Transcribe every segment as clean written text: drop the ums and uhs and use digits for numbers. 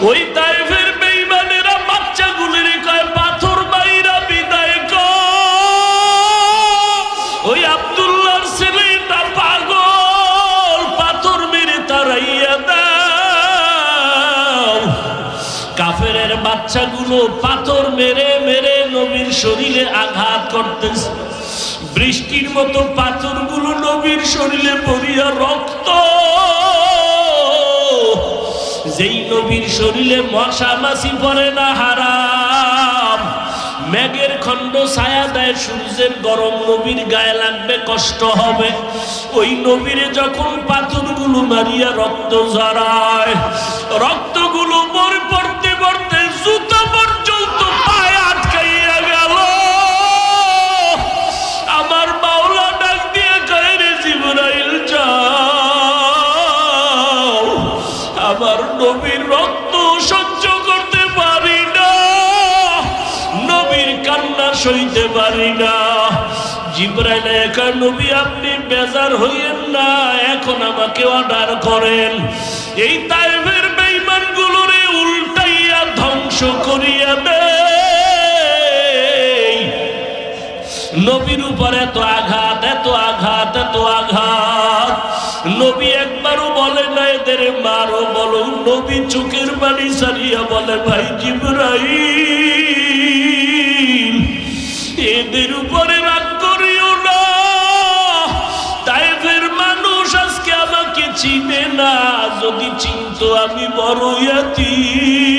ওই তায়েফের বেঈমানেরা বাচ্চাগুলির কয় পাথর মাইরা বিদায় কর। ওই আব্দুল্লাহর ছেলেটা পাগল, পাথর মেরে তাড়াইয়া দাও। কাফেরের বাচ্চাগুলো পাথর মেরে মেরে নবীর শরীরে আঘাত করতেছে। বৃষ্টির মতো পাথরগুলো নবীর শরীরে পড়িয়া রক্ত। যেই নবীর শরীরে মশা মাছি পড়ে না হারাম, মেঘের খণ্ড ছায়া দেয়, সূর্যের গরম নবীর গায়ে লাগবে, কষ্ট হবে। ওই নবীরে যখন পাথরগুলো মারিয়া রক্ত ঝরায়, রক্তগুলো পড়তে পড়তে জুতা পর্যন্ত পায়ে আটকাইয়া গেল। আমার মাওলা ডাক দিয়ে কয়, রে জিবরাইল যাও, আমার নবীর রক্ত সহ্য করতে পারি না, নবীর কান্না সইতে পারি না। জিবরাইল একা, নবী আপনি বেজার হইয়েন না, এখন আমাকে অর্ডার করেন, এই তায়েফের বেঈমানগুলোরে উল্টাইয়া ধ্বংস করিয়া দেই। নবীর উপর এত আঘাত, এত আঘাত, এত আঘাত, নবী একবারও বলে না এদের মারো, বলো। নবী চোখের পানি ছাড়িয়া বলে, ভাই জিবরাইল, এদের উপরে রাগ করিও না, তায়েফের মানুষ আজকে আমাকে চিনে না, যদি চিনতো আমি বড় ইয়াতীম,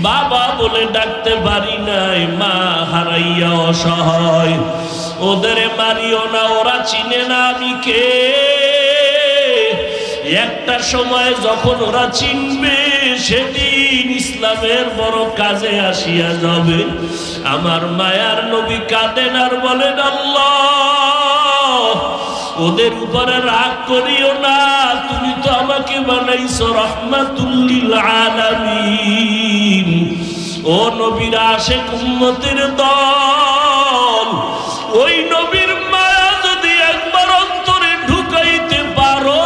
বাবা বলে ডাকতে পারি নাই, মা হারাইয়া অসহায়। ওদের মারিও না, ওরা চিনে না আমি কে। একটা সময় যখন ওরা চিনবে, সেদিন ইসলামের বড় কাজে আসিয়া যাবে। আমার মায়ার নবী কাঁদেন আর বলেন, আল্লাহ, ওদের উপরে রাগ করিও না, তুমি তো আমাকে বানাইছো রাহমাতুল লিল আলামিন। ও নবীর আশিক উম্মতের দল, ওই নবীর মায়া যদি একবার অন্তরে ঢুকাইতে পারো,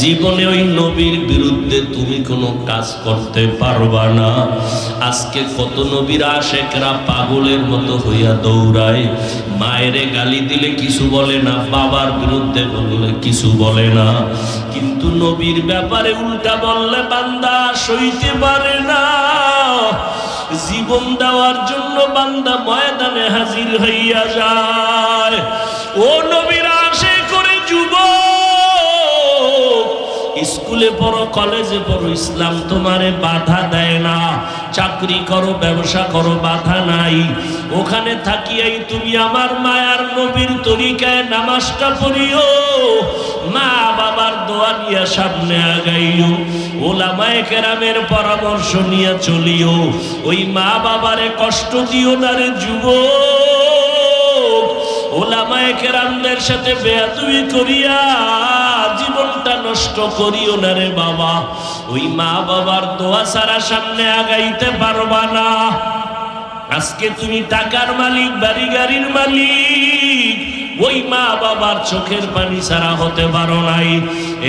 জীবনে ওই নবীর বিরুদ্ধে তুমি কোনো কাজ করতে পারবা না। আজকে কত নবীর আশিকরা পাগলের মতো হইয়া দৌড়ায়, মায়েরে গালি দিলে কিছু বলে না, বাবার বিরুদ্ধে বললে কিছু বলে না, কিন্তু নবীর ব্যাপারে উল্টা বললে বান্দা সইতে পারে না। জীবন দেওয়ার জন্য বান্দা ময়দানে হাজির হইয়া যায়। ও নবীর আশিক করে যুবক, স্কুলে পড়ো, কলেজে পড়ো, ইসলাম তোমারে বাধা দেয় না। চাকরি করো, ব্যবসা করো, বাধা নাই। ওখানে থাকিয়াই তুমি আমার মায়ার নবীর তরিকায় নামাজটা পড়িও, মা বাবার দোয়া নিয়ে সামনে আগাইও, ওলামায়ে কেরামের পরামর্শ নিয়ে চলিও। ওই মা বাবারে কষ্ট দিও না রে যুবক, ওলামায়ে কেরামদের সাথে বেয়াদবি করিয়া জীবনটা নষ্ট করিও না রে বাবা। ওই মা বাবার দোয়া ছাড়া সামনে আগাইতে পারবা না। আজকে তুমি টাকার মালিক, বাড়ি গাড়ির মালিক, ওই মা বাবার চোখের পানি ছাড়া হতে পারো নাই।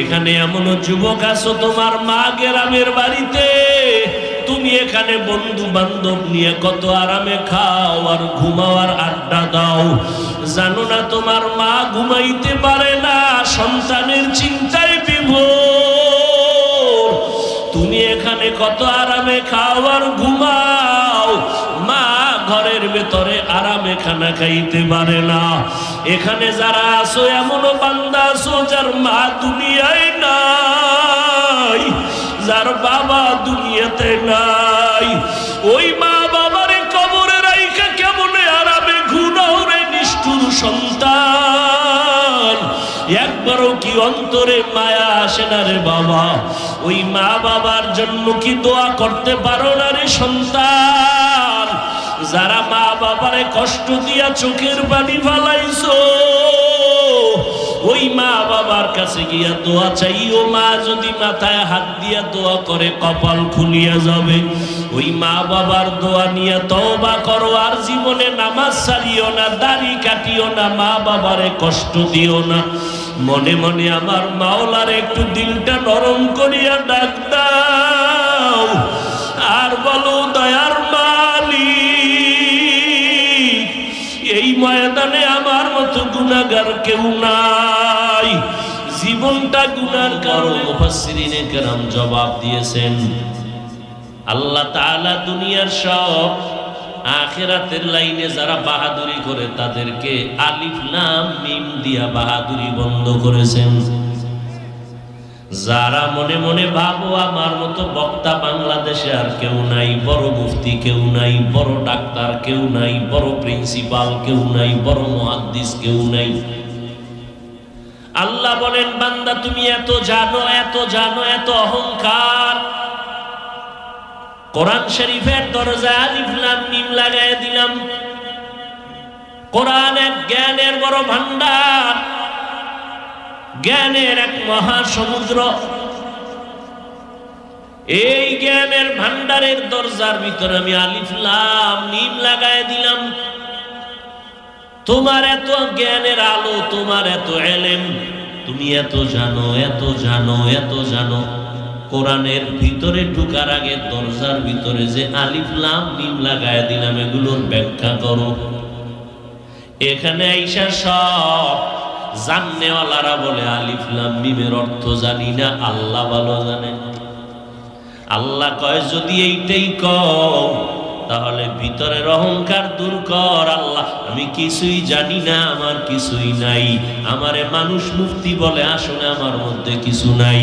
এখানে এমন যুবক আছো, তোমার মা গ্রামের বাড়িতে, তুমি এখানে বন্ধু বান্ধব নিয়ে কত আরামে খাও আর ঘুমাও আর আড্ডা দাও। জানো না তোমার মা ঘুমাইতে পারে না, সন্তানের চিন্তায় বিভোর। তুমি এখানে কত আরামে খাও আর ঘুমাও, মা ঘরের ভেতরে আরামে খানা খাইতে পারে না। এখানে যারা আছো, এমনও বান্দা আছো যার মা দুনিয়ায় নাই, যার বাবা দুনিয়াতে নাই। ওই মা বাবারে কবরে রাইখা কেমনে আরামে ঘুমাও রে নিষ্ঠুর সন্তান। একবারও কি অন্তরে মায়া আসে না রে বাবা? ওই মা বাবার জন্য কি দোয়া করতে পারো না রে সন্তান? যারা মা বাবারে কষ্ট দিয়া চোখের পানি ফালাইছো, ওই মা বাবার কাছে গিয়া দোয়া চাইও। মা যদি মাথায় হাত দিয়া দোয়া করে কপাল খুলিয়া যাবে। ওই মা বাবার দোয়া নিয়ে তওবা করো, আর জীবনে নামাজ ছাড়িও না, দাড়ি কাটিও না, মা বাবারে কষ্ট দিও না। মনে মনে আমার মাওলার একটু দিলটা নরম করিয়া ডাক দাও, আর বলো দয়ার মালিক, এই ময়দানে আমার মতো গুনাহগার কেউ নাই। জীবনটা গুনার কারণে মুফাসসিরিনে কেরাম জবাব দিয়েছেন, আল্লাহ তাআলা দুনিয়ার সব আখিরাতের লাইনে যারা বাহাদুরি করে তাদেরকে আলিফ লাম মিম দিয়া বাহাদুরি বন্ধ করেছেন। যারা মনে মনে ভাবো আমার মতো বক্তা বাংলাদেশে আর কেউ নাই, বড় মুফতি কেউ নাই, বড় ডাক্তার কেউ নাই, বড় প্রিন্সিপাল কেউ নাই, বড় মুহাদ্দিস কেউ নাই, আল্লাহ বলেন বান্দা তুমি এত জানো, এত জানো, এত অহংকার। কোরআন শরীফের দরজায় আলিফ লাম মিম লাগায় দিলাম। কোরআন এক জ্ঞানের বড় ভান্ডার, জ্ঞানের এক মহাসমুদ্র। এই জ্ঞানের ভান্ডারের দরজার ভিতরে আমি আলিফ লাম মিম লাগায় দিলাম। তোমার এত জ্ঞানের আলো, তোমার এত ইলম, তুমি এত জানো, এত জানো, এত জানো। কোরআনের ভিতরে ঢোকার আগে দরজার ভিতরে যে আলিফ লাম মিম লাগায় দিলাম, এগুলোর ব্যাখ্যা করো। এখানে আইসা সব জাননেওয়ালারা বলে আলিফ লাম মিমের অর্থ জানি না, আল্লাহ ভালো জানেন। আল্লাহ কয় যদি এইটাই কও তাহলে ভিতরের অহংকার দূর কর। আল্লাহ আমি কিছুই জানি না, আমার কিছুই নাই। আমারে মানুষ মুফতি বলে, আসলে আমার মধ্যে কিছু নাই।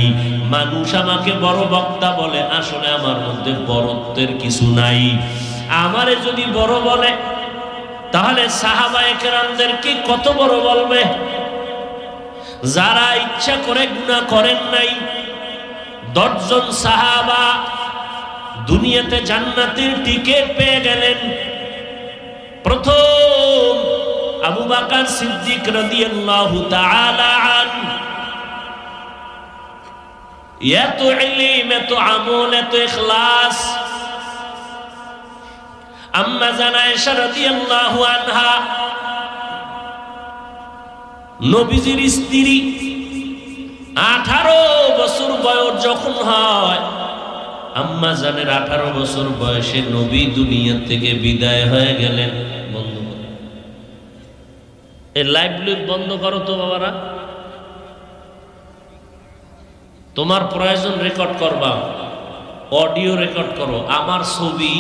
মানুষ আমাকে বড় বক্তা বলে, আসলে আমার মধ্যে বড়ত্বের কিছু নাই। আমারে যদি বড় বলে তাহলে সাহাবায়ে কেরামদেরকে কত বড় বলবে, যারা ইচ্ছা করে গুনাহ করেন নাই। 10 জন সাহাবা দুনিয়াতে জান্নাতের টিকিট পেয়ে গেলেন। প্রথম আবু বকর সিদ্দিক রাদিয়াল্লাহু তাআলা আনহু, এত ইলম, এত আমল, এত ইখলাস। আম্মা জান আয়েশা রাদিয়াল্লাহু আনহা, নবীজির স্ত্রী, 18 বছর বয়স যখন হয়, আম্মা জানের 18 বছর বয়সে নবী দুনিয়া থেকে বিদায় হয়ে গেলেন। বন্ধ করো এই লাইভ বন্ধ করো তো বাবারা। তোমার প্রয়োজন রেকর্ড করবা, অডিও রেকর্ড করো, আমার ছবি